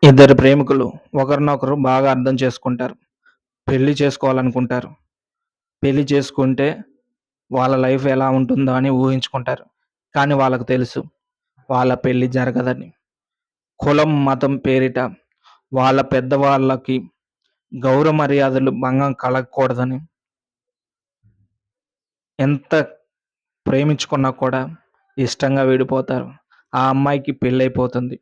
ఇద్దరు ప్రేమికులు ఒకరినొకరు బాగా అర్థం చేసుకుంటారు. పెళ్లి చేసుకోవాలనుకుంటారు. పెళ్లి చేసుకుంటే వాళ్ళ లైఫ్ ఎలా ఉంటుందో అని ఊహించుకుంటారు. కానీ వాళ్ళకు తెలుసు వాళ్ళ పెళ్లి జరగదని. కులం, మతం పేరిట వాళ్ళ పెద్దవాళ్ళకి గౌరవ మర్యాదలు భంగం కలగకూడదని ఎంత ప్రేమించుకున్నా కూడా ఇష్టంగా విడిపోతారు. ఆ అమ్మాయికి పెళ్ళైపోతుంది.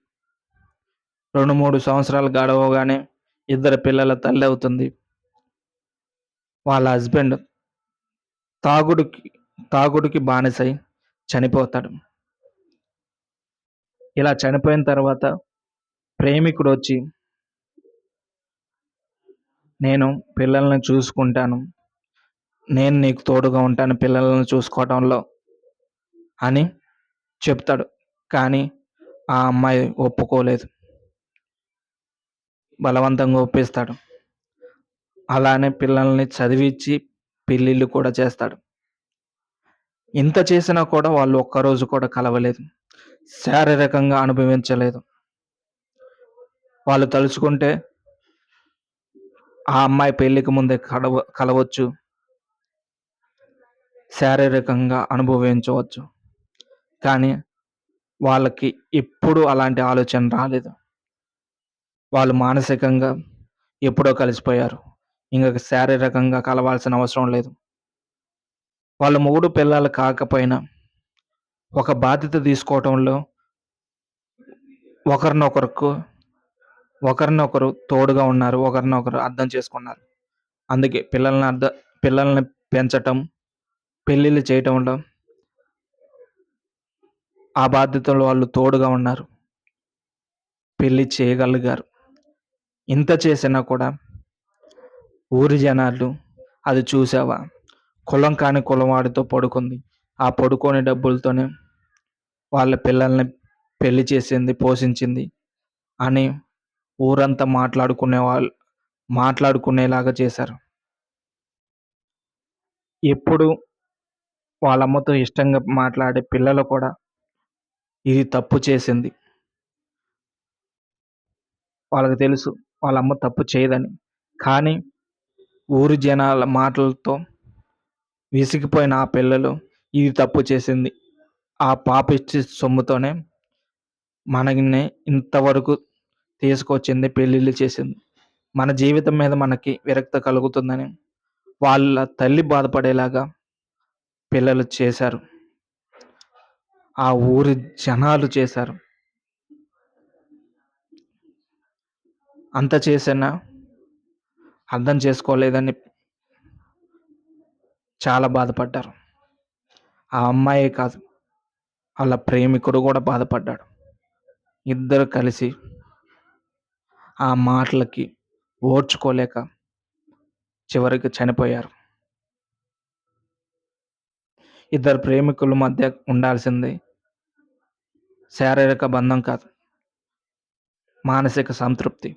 2, 3 సంవత్సరాలు గడవగానే ఇద్దరు పిల్లల తల్లి అవుతుంది. వాళ్ళ హస్బెండ్ తాగుడుకి తాగుడుకి బానిసై చనిపోతాడు. ఇలా చనిపోయిన తర్వాత ప్రేమికుడొచ్చి, "నేను పిల్లల్ని చూసుకుంటాను. నేను నీకు తోడుగా ఉంటాను పిల్లలను చూసుకోవటంలో" అని చెప్తాడు. కానీ ఆ అమ్మాయి ఒప్పుకోలేదు. బలవంతంగా ఒప్పిస్తాడు. అలానే పిల్లల్ని చదివిచ్చి పెళ్ళిళ్ళు కూడా చేస్తాడు. ఇంత చేసినా కూడా వాళ్ళు ఒక్కరోజు కూడా కలవలేదు. శారీరకంగా అనుభవించలేదు. వాళ్ళు తలుచుకుంటే ఆ అమ్మాయి పెళ్ళికి ముందే కలవచ్చు. శారీరకంగా అనుభవించవచ్చు. కానీ వాళ్ళకి ఎప్పుడూ అలాంటి ఆలోచన రాలేదు. వాళ్ళు మానసికంగా ఎప్పుడో కలిసిపోయారు. ఇంక శారీరకంగా కలవాల్సిన అవసరం లేదు. వాళ్ళు మొగుడు పెళ్ళాలు కాకపోయినా ఒక బాధ్యత తీసుకోవటంలో ఒకరినొకరుకు ఒకరినొకరు తోడుగా ఉన్నారు. ఒకరినొకరు అర్థం చేసుకున్నారు. అందుకే పిల్లల్ని పెంచటం, పెళ్ళిళ్ళు చేయటంలో ఆ బాధ్యతలో వాళ్ళు తోడుగా ఉన్నారు. పెళ్లి చేయగలిగారు. ఇంత చేసినా కూడా ఊరి జనాలు, "అది చూసావా? కులం కాని కులవాడితో పడుకుంది. ఆ పడుకోని డబ్బులతోనే వాళ్ళ పిల్లల్ని పెళ్లి చేసింది, పోషించింది" అని ఊరంతా మాట్లాడుకునేలాగా చేశారు. ఎప్పుడు వాళ్ళమ్మతో ఇష్టంగా మాట్లాడే పిల్లలు కూడా ఇది తప్పు చేసింది. వాళ్ళకి తెలుసు వాళ్ళమ్మ తప్పు చేయదని. కానీ ఊరి జనాల మాటలతో విసిగిపోయిన ఆ పిల్లలు ఇది తప్పు చేసింది. ఆ పాపిష్టి సొమ్ముతోనే మనల్ని ఇంతవరకు తీసుకొచ్చింది, పెళ్ళిళ్ళు చేసింది. మన జీవితం మీద మనకి విరక్తి కలుగుతుందని వాళ్ళ తల్లి బాధపడేలాగా పిల్లలు చేశారు. ఆ ఊరి జనాలు చేశారు. అంత చేసినా అర్థం చేసుకోలేదని చాలా బాధపడ్డారు. ఆ అమ్మాయే కాదు, ఆళ్ళ ప్రేమికుడు కూడా బాధపడ్డాడు. ఇద్దరు కలిసి ఆ మాటలకి ఓర్చుకోలేక చివరికి చనిపోయారు. ఇద్దరు ప్రేమికుల మధ్య ఉండాల్సింది శారీరక బంధం కాదు, మానసిక సంతృప్తి.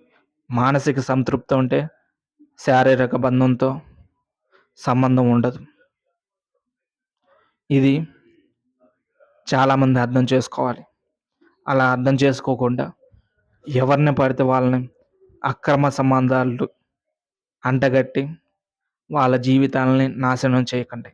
మానసిక సంతృప్తి ఉంటే శారీరక బంధంతో సంబంధం ఉండదు. ఇది చాలామంది అర్థం చేసుకోవాలి. అలా అర్థం చేసుకోకుండా ఎవరిని పడితే వాళ్ళని అక్రమ సంబంధాలు అంటగట్టి వాళ్ళ జీవితాలని నాశనం చేయకండి.